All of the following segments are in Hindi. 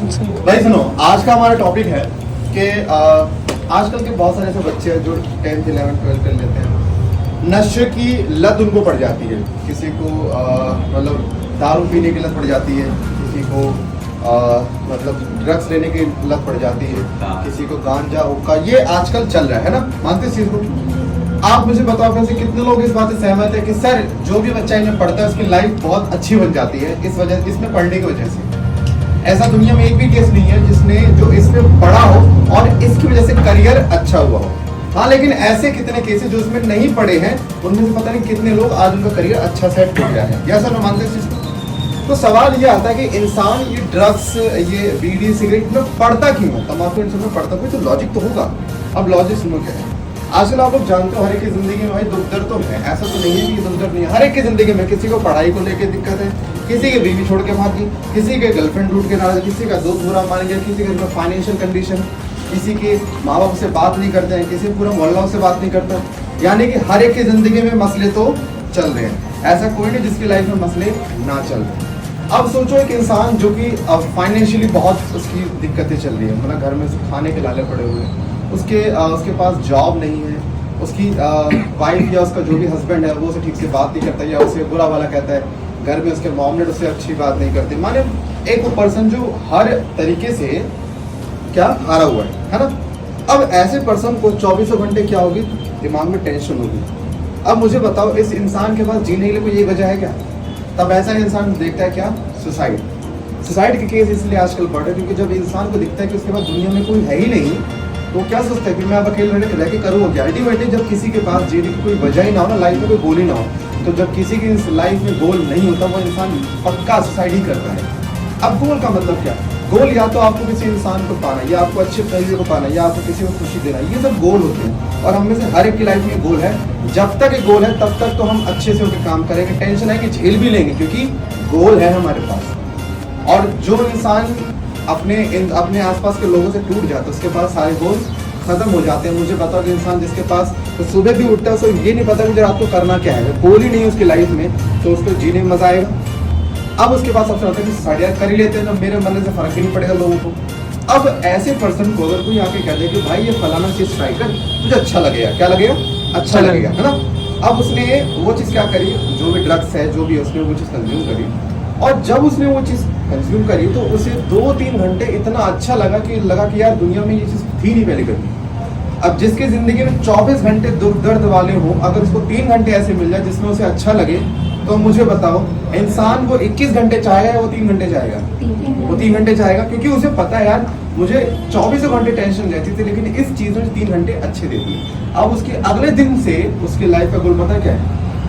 भाई सुनो, आज का हमारा टॉपिक है कि आजकल के बहुत सारे ऐसे बच्चे हैं जो 10th 11th 12th कर लेते हैं, नशे की लत उनको पड़ जाती है। किसी को मतलब दारू पीने की लत पड़ जाती है, किसी को मतलब ड्रग्स लेने की लत पड़ जाती है, किसी को गांजा हुक्का, ये आजकल चल रहा है ना, मानते इस चीज को? आप मुझे बताओ कैसे कितने लोग इस बात से सहमत है कि सर जो भी बच्चा इन्हें पढ़ता है उसकी लाइफ बहुत अच्छी बन जाती है इसमें पढ़ने की वजह से? ऐसा दुनिया में एक भी केस नहीं है जिसने जो इसमें पढ़ा हो और इसकी वजह से करियर अच्छा हुआ हो। हाँ, लेकिन ऐसे कितने केसेस जो इसमें नहीं पढ़े हैं, उनमें से पता नहीं कितने लोग आज उनका करियर अच्छा सेट हो गया है। या सर मैं मानते इस चीज को? तो सवाल ये आता है कि इंसान ये ड्रग्स, ये बीड़ी सिगरेट में पढ़ता क्यों है, तम्बाकू इन सब में पढ़ता, कोई तो लॉजिक तो होगा। अब लॉजिक सुनो क्या है। आजकल आप लोग जानते हो हर एक की जिंदगी में भाई दुख दर्द तो है, ऐसा तो नहीं है कि दुख दर्द नहीं है। हर एक की जिंदगी में किसी को पढ़ाई को लेकर दिक्कत है, किसी की बीवी छोड़ के भागी, किसी के गर्लफ्रेंड टूट के नाराज, किसी का दोस्त बुरा मान गया, किसी का फाइनेंशियल कंडीशन, किसी के माँ बाप से बात नहीं करते हैं, किसी पूरा मोहल्ला से बात नहीं करता। यानी कि हर एक की जिंदगी में मसले तो चल रहे हैं, ऐसा कोई नहीं जिसकी लाइफ में मसले ना चल रहे। अब सोचो एक इंसान जो कि फाइनेंशियली बहुत उसकी दिक्कतें चल रही है, मतलब घर में खाने के लाले पड़े हुए हैं, उसके पास जॉब नहीं है, उसकी वाइफ या उसका जो भी हस्बैंड है वो उसे ठीक से बात नहीं करता या उसे बुरा वाला कहता है, घर में उसके मॉमलेट उससे अच्छी बात नहीं करते। माने एक वो पर्सन जो हर तरीके से क्या हारा हुआ है ना। अब ऐसे पर्सन को 24 घंटे क्या होगी, दिमाग में टेंशन होगी। अब मुझे बताओ इस इंसान के पास जीने के लिए कोई ये वजह है क्या? तब ऐसा इंसान देखता है क्या, सुसाइड के केस इसलिए आजकल बढ़ रहे हैं क्योंकि जब इंसान को दिखता है कि उसके पास दुनिया में कोई है ही नहीं, तो क्या सोचता है कि मैं अब अकेले रह के करूँगा क्या? अल्टीमेटली जब किसी के पास जीने की कोई वजह ही ना हो ना, लाइफ में कोई गोल ही ना हो, तो जब किसी की लाइफ में गोल नहीं होता वो इंसान पक्का सुसाइड ही करता है। अब गोल का मतलब क्या? गोल या तो आपको किसी इंसान को पाना, या आपको अच्छे तरीके को पाना, या आपको किसी को खुशी देना, ये सब गोल होते हैं। और हम में से हर एक की लाइफ में गोल है। जब तक ये गोल है तब तक तो हम अच्छे से होकर काम करेंगे, टेंशन है कि झेल भी लेंगे क्योंकि गोल है हमारे पास। और जो इंसान अपने आसपास के लोगों से टूट जाता है उसके पास सारे गोल खत्म हो जाते हैं। मुझे बताओ कि इंसान जिसके पास तो सुबह भी उठता है उसको ये नहीं पता मुझे रात को करना क्या है, गोल ही नहीं उसकी लाइफ में, तो उसको जीने में मजा आएगा। अब उसके पास ऑप्शन होता है कि साड़ियाँ कर ही लेते हैं ना, मेरे मन से फर्क ही नहीं पड़ेगा लोगों को। अब ऐसे पर्सन को अगर कोई आके कह दे कि भाई ये फलाना चीज ट्राई कर, तुझे अच्छा लगेगा, क्या लगेगा, अच्छा लगेगा, है ना। अब उसने वो चीज क्या करी, जो भी ड्रग्स है जो भी उसने वो चीज कंज्यूम करी, और जब उसने वो चीज कंज्यूम करी तो उसे 2-3 घंटे इतना अच्छा लगा कि यार दुनिया में ये चीज थी नहीं पहले कभी। अब जिसकी जिंदगी में 24 घंटे दुख दर्द वाले हो, अगर उसको 3 घंटे ऐसे मिल जाए जिसमें उसे अच्छा लगे, तो मुझे बताओ इंसान वो 21 घंटे चाहेगा या वो 3 घंटे चाहेगा? वो 3 घंटे चाहेगा, क्योंकि उसे पता है यार मुझे 24 घंटे टेंशन रहती थी लेकिन इस चीज में 3 घंटे अच्छे दे दिए। अब उसके अगले दिन से उसकी लाइफ का गोल पता क्या है,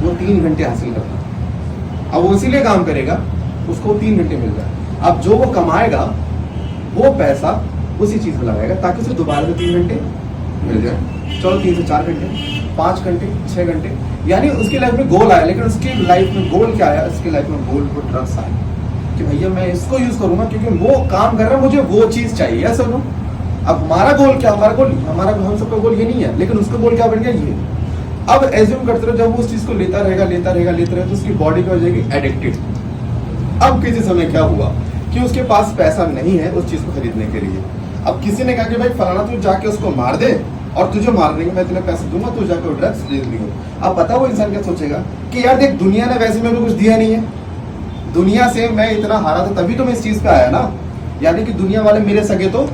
वो 3 घंटे हासिल करना। अब वो इसीलिए काम करेगा, उसको 3 घंटे मिल जाए। अब जो वो कमाएगा वो पैसा उसी चीज में लगाएगा ताकि उसे दोबारा से 3 घंटे मिल जाए। चलो 3 से 4 घंटे, 5 घंटे, 6 घंटे, यानी उसकी लाइफ में गोल आया। लेकिन उसकी लाइफ में गोल क्या आया? उसकी लाइफ में गोल वो ड्रग्स आया कि भैया मैं इसको यूज करूंगा क्योंकि वो काम कर रहा है, मुझे वो चीज चाहिए। ऐसा नो। अब हमारा गोल क्या, हमारा हम सबका गोल ये नहीं है, लेकिन उसका गोल क्या बन गया, ये। अब एज्यूम करते रहो, जब वो उस चीज को लेता रहेगा तो उसकी बॉडी क्या हो जाएगी, एडिक्टेड। अब किसी समय क्या हुआ कि उसके पास पैसा नहीं है उस चीज को खरीदने के लिए। अब किसी ने कहा कि भाई फलाना तू जाके उसको मार दे और तुझे मारने के मैं तुझे पैसे दूंगा, तू जाकर ड्रग्स ले लियो। अब पता वो इंसान क्या सोचेगा कि यार देख दुनिया ने वैसे मेरे को कुछ दिया नहीं है, दुनिया से मैं इतना हारा था तभी तो मैं इस चीज पे आया ना। यानी कि दुनिया वाले मेरे सगे तो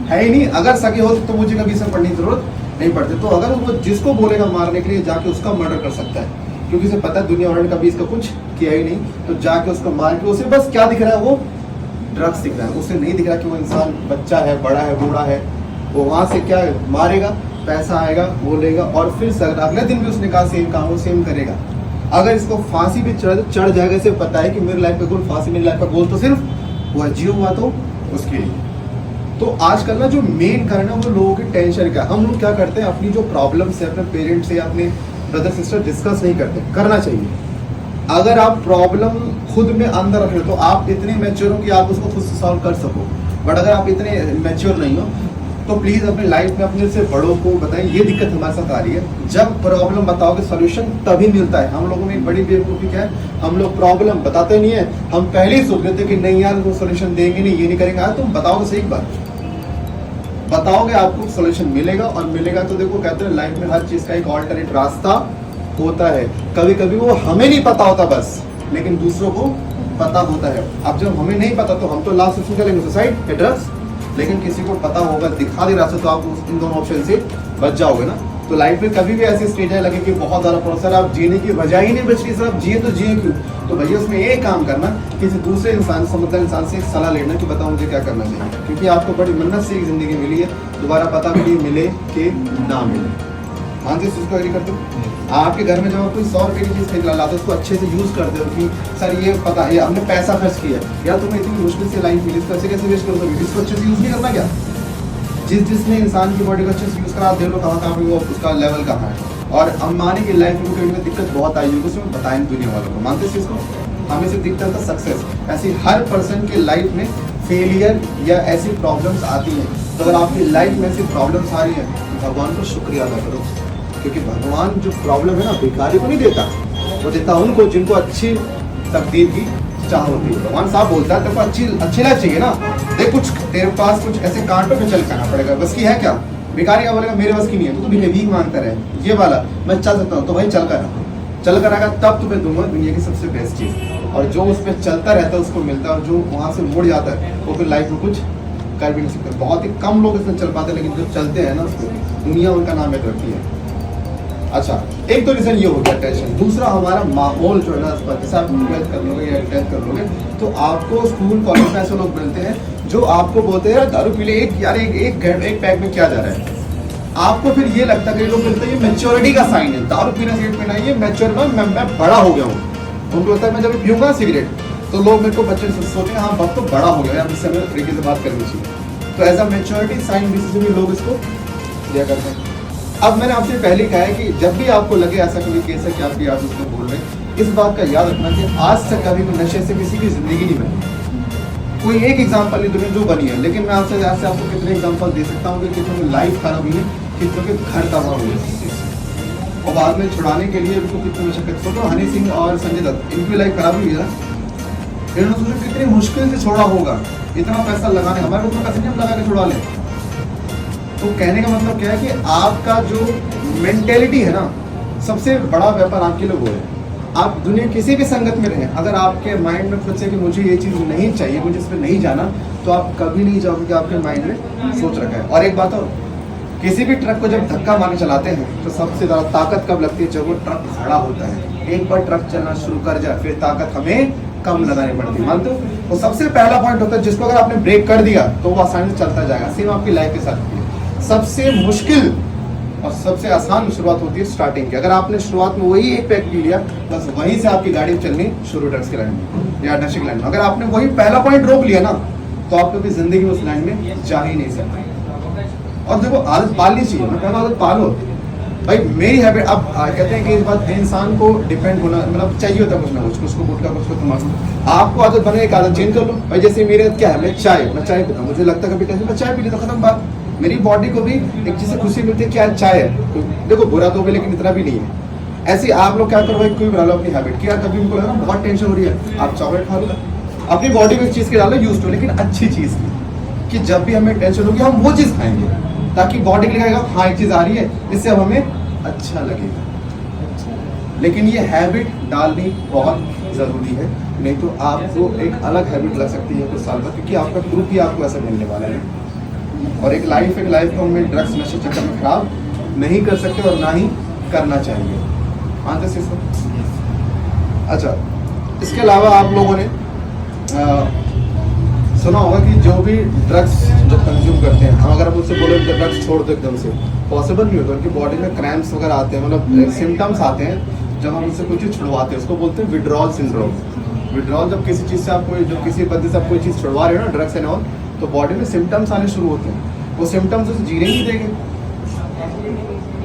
है ही नहीं, अगर सगे हो तो मुझे कभी इसमें पढ़ने की जरूरत नहीं पड़ती। तो अगर वो जिसको बोलेगा मारने के लिए जाके उसका मर्डर कर सकता है क्योंकि उसे पता है दुनिया वाले ने कभी इसका कुछ किया ही नहीं, तो जाके उसको मार के उसे बस क्या दिख रहा है, वो ड्रग्स दिख रहा है। उसे नहीं दिख रहा कि वो इंसान बच्चा है, बड़ा है, बूढ़ा है। वो वहां से क्या मारेगा, पैसा आएगा, वो लेगा और फिर अगले दिन भी उसने कहा सेम काम वो सेम करेगा। अगर इसको फांसी भी चढ़ जाएगा, इसे पता है कि मेरी लाइफ का गोल फांसी, मेरी लाइफ का गोल तो सिर्फ वो जियो हुआ तो उसके लिए। तो आजकल ना जो मेन कारण है वो लोगों की टेंशन का। हम लोग क्या करते हैं, अपनी जो प्रॉब्लम्स है अपने पेरेंट्स से, अपने ब्रदर सिस्टर डिस्कस नहीं करते, करना चाहिए। अगर आप प्रॉब्लम खुद में अंदर रख रहे हो तो आप इतने मैच्योर हो कि आप उसको खुद से सॉल्व कर सको। बट अगर आप इतने मैच्योर नहीं हो तो प्लीज अपनी लाइफ में अपने से बड़ों को बताएं ये दिक्कत हमारे साथ आ रही है। जब प्रॉब्लम बताओगे सोल्यूशन तभी मिलता है। हम लोगों में एक बड़ी बेवकूफ़ी क्या है, हम लोग प्रॉब्लम बताते नहीं है, हम पहले ही सोच लेते कि नहीं यार वो सोल्यूशन देंगे नहीं, ये नहीं करेंगे। हाँ तुम बताओ तो सही एक बार, बताओगे आपको सोल्यूशन मिलेगा। और मिलेगा तो देखो कहते हैं लाइफ में हर चीज़ का एक ऑल्टरनेट रास्ता होता है। कभी कभी वो हमें नहीं पता होता बस, लेकिन दूसरों को पता होता है। अब जब हमें नहीं पता तो हम तो लास्ट ऑप्शन करेंगे सुसाइड या ड्रग्स, लेकिन किसी को पता होगा दिखा दे रास्ता तो आप इन दोनों ऑप्शन से बच जाओगे ना। तो लाइफ में कभी भी ऐसी स्टेज है लगे कि बहुत ज़्यादा प्रोसेस आप जीने की वजह ही नहीं बच रही, सर आप जिए तो जिए क्यों। तो भैया उसमें एक काम करना, किसी दूसरे इंसान समझदार इंसान से एक सलाह लेना कि बताओ मुझे क्या करना चाहिए, क्योंकि आपको बड़ी मन्नत से एक ज़िंदगी मिली है, दोबारा पता भी मिले कि ना मिले। हाँ जी, उसको एग्री करते हो। आपके घर में जब आप कोई 100 रुपये की चीज़ खरीद लाते हो उसको अच्छे से यूज़ करते हो कि सर ये पता है हमने पैसा खर्च किया या तुम्हें इतनी मुश्किल से लाइफ मिली, इसको कैसे वेस्ट करो, इसको अच्छे से यूज़ नहीं करना क्या। जिसने इंसान की बॉडी को अच्छे से यूज़ करा, देख लो कहाँ पे वो उसका लेवल कहाँ है। और अंबानी की लाइफ में कहीं में दिक्कत बहुत आई होगी, उसमें बताएं दुनिया वालों को, मानते इस चीज़ को। हमें सिर्फ दिखता था सक्सेस, ऐसी हर पर्सन के लाइफ में फेलियर या ऐसी प्रॉब्लम्स आती हैं। तो अगर आपकी लाइफ में ऐसी प्रॉब्लम्स आ रही है तो भगवान को शुक्रिया अदा करो, क्योंकि भगवान जो प्रॉब्लम है ना भिखारी को नहीं देता, वो देता उनको जिनको अच्छी तकदीर की चाह होती है। भगवान साहब बोलता है तेरे को अच्छी लाइफ चाहिए ना, देख कुछ तेरे पास कुछ ऐसे कांटों पे चल करना पड़ेगा, बस की है क्या। भिखारी क्या बोलेगा मेरे बस की नहीं है, तो तुम्हें भीख मांगता रहे, ये वाला मैं चल सकता हूँ, तो भाई चल कर आएगा तब तुम्हें दूंगा दुनिया की सबसे बेस्ट चीज़। और जो उस पर चलता रहता है उसको मिलता है, और जो वहाँ से मुड़ जाता है वो फिर लाइफ में कुछ कर भी नहीं सकते। बहुत ही कम लोग इसमें चल पाते, लेकिन जो चलते हैं ना उसको दुनिया उनका नाम एक रखती है। अच्छा, एक तो रीज़न ये हो गया टेंशन। दूसरा हमारा माहौल जो है ना, जैसे आप 12th कर लोगे या 10th कर लोगे तो आपको स्कूल कॉलेज में ऐसे लोग मिलते हैं जो आपको बोलते हैं दारू पी ले, एक पैक में क्या जा रहा है। आपको फिर ये लगता है कि लोग बोलते हैं ये मैच्योरिटी का साइन है, दारू पीना सिगरेट पीना ये मैच्योर मैं बड़ा हो गया हूँ। उनको लगता है मैं जब पीऊँगा सिगरेट तो लोग मेरे को बच्चे सोचेंगे हाँ अब तो बड़ा हो गया, इससे हमें तरीके से बात करनी चाहिए। तो as a maturity sign basis पे भी लोग इसको लिया करते हैं। अब मैंने आपसे पहले कहा है कि जब भी आपको लगे ऐसा कोई केस है कि आपकी याद उसको बोल रहे हैं, इस बात का याद रखना कि आज तक कभी भी नशे से किसी की जिंदगी नहीं बनी। कोई एक एग्जाम्पल नहीं दुनिया जो बनी है, लेकिन मैं आपसे आज से आपको कितने एग्जाम्पल दे सकता हूँ कि कितनों की लाइफ खराब हुई है, कितनों के घर तबाह हुए, और बाद में छुड़ाने के लिए उनको कितनी मशक्कत। सोचो हनी सिंह और संजय दत्त, इनकी लाइफ खराब हुई है, इन्होंने सोचो कितनी मुश्किल से छोड़ा होगा, इतना पैसा लगाने, हमारे को पैसा नहीं हम लगा के छुड़ा लें। तो कहने का मतलब क्या है कि आपका जो मेंटेलिटी है ना, सबसे बड़ा व्यापार आपके लिए वो है। आप दुनिया किसी भी संगत में रहें, अगर आपके माइंड में खुद से कि मुझे ये चीज़ नहीं चाहिए, मुझे इस पर नहीं जाना, तो आप कभी नहीं जाओगे कि आपके माइंड में सोच रखा है। और एक बात और, किसी भी ट्रक को जब धक्का मार के चलाते हैं तो सबसे ज़्यादा ताकत कब लगती है, जब वो ट्रक खड़ा होता है। एक बार ट्रक चलना शुरू कर जाए फिर ताकत हमें कम लगानी पड़ती है, मानते हो। तो सबसे पहला पॉइंट होता है जिसको अगर आपने ब्रेक कर दिया तो वो आसानी से चलता जाएगा। सेम आपकी लाइफ के साथ सबसे मुश्किल और सबसे आसान शुरुआत होती है स्टार्टिंग की। अगर आपने शुरुआत में वही एक पैक पी लिया, बस वहीं से आपकी गाड़ी चलनी शुरू ड्रग्स की लाइन में या नशे की लाइन में। अगर आपने वही पहला पॉइंट रोक लिया ना, तो आप कभी जिंदगी में उस लाइन में जा ही नहीं सकते। और देखो आदत पालनी चाहिए, मैं कहता हूँ आदत पालो भाई। मेरी हैबिट, अब कहते हैं कि इस बात इंसान को डिपेंड होना मतलब चाहिए होता है कुछ ना कुछ, उसको गुटखा कुछ को तम्बाकू। आपको आदत बने, एक आदत चेंज कर लो भाई। जैसे मेरे क्या है, मैं चाय पीता हूँ, मुझे लगता है कभी टेंशन मैं चाय पी ली तो खत्म बात। मेरी बॉडी को भी एक चीज़ से खुशी मिलती है क्या चाय है, देखो बुरा तो भी लेकिन इतना भी नहीं है। ऐसे आप लोग क्या करो भाई, कोई बना लो अपनी हैबिट कि यार कभी उनको लगा बहुत टेंशन हो रही है, आप चॉकलेट खा लो, अपनी बॉडी को एक चीज़ की डालो यूज टू, लेकिन अच्छी चीज़ की, कि जब भी हमें टेंशन होगी हम वो चीज़ खाएंगे ताकि बॉडी के लिए लगेगा हाँ एक चीज़ आ रही है, इससे अब हमें अच्छा लगेगा। लेकिन ये हैबिट डालनी बहुत ज़रूरी है, नहीं तो आपको एक अलग हैबिट लग सकती है कुछ साल बाद, क्योंकि आपका ग्रुप ही आपको ऐसा मिलने वाला है। और एक लाइफ को हमें ड्रग्स नशे चक्कर में खराब नहीं कर सकते और ना ही करना चाहिए। आंसर से इसको अच्छा, इसके अलावा आप लोगों ने सुना होगा कि जो भी ड्रग्स जो कंज्यूम करते हैं, हम अगर आप उससे बोले कि ड्रग्स छोड़ दो एकदम से, पॉसिबल नहीं होता। उनकी बॉडी में क्रैम्प्स वगैरह आते हैं, मतलब सिम्टम्स आते हैं जब हम उससे कोई चीज़ छुड़वाते हैं, उसको बोलते हैं विड्रॉल सिंड्रोम। विड्रॉल जब किसी चीज़ से आप कोई जब किसी बंदे से आप कोई चीज़ छुड़वा रहे हो ना, ड्रग्स एंड ऑल, तो बॉडी में सिम्टम्स आने शुरू होते हैं, वो सिम्टम्स उसे जीने नहीं देंगे।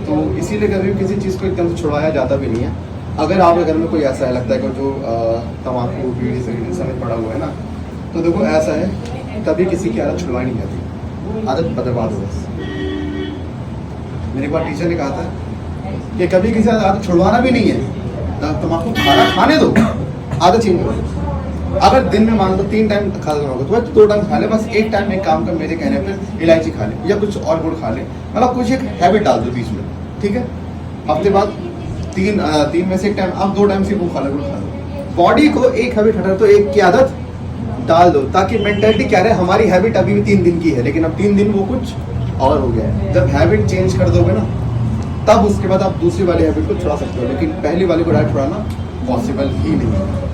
तो इसीलिए कभी भी किसी चीज़ को एकदम से छुड़वाया जाता भी नहीं है। अगर आपके घर में कोई ऐसा है लगता है कि जो तम्बाकू बीड़ी सिगरेट समय पड़ा हुआ है ना, तो देखो ऐसा है तभी किसी की आदत छुड़वाई नहीं जाती, आदत बर्बाद हो बस। मेरे एक बार टीचर ने कहा था कि कभी किसी आदत छुड़वाना भी नहीं है, तम्बाकू खाने दो, आदत चेंज करो। अगर दिन में मान लो 3 टाइम खा रहा होगा तो भाई 2 टाइम खा ले, बस 1 टाइम एक काम कर, मेरे कहने पर इलायची खा ले या कुछ और गुड़ खा ले, मतलब कुछ एक हैबिट डाल दो बीच में, ठीक है। हफ्ते बाद 3 में से 1 टाइम आप 2 टाइम से वो खा लो, गुड़ खा लो। बॉडी को एक हैबिट हटा, तो एक की आदत डाल दो, ताकि मेंटेलिटी क्या रहे, हमारी हैबिट अभी भी 3 दिन की है, लेकिन अब 3 दिन वो कुछ और हो गया है। जब हैबिट चेंज कर दोगे ना, तब उसके बाद आप दूसरी वाली हैबिट को छुड़ा सकते हो, लेकिन पहली वाली को डायरेक्ट छुड़ाना पॉसिबल ही नहीं है।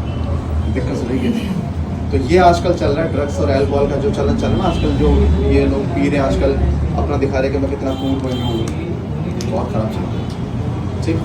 दिक्कत हो रही है। तो ये आजकल चल रहा है ड्रग्स और अल्कोहल का जो चलन चल रहा है ना आजकल, जो ये लोग पी रहे हैं आजकल, अपना दिखा रहे हैं कि मैं कितना कूल हूँ, बहुत खराब चल रहा है। ठीक।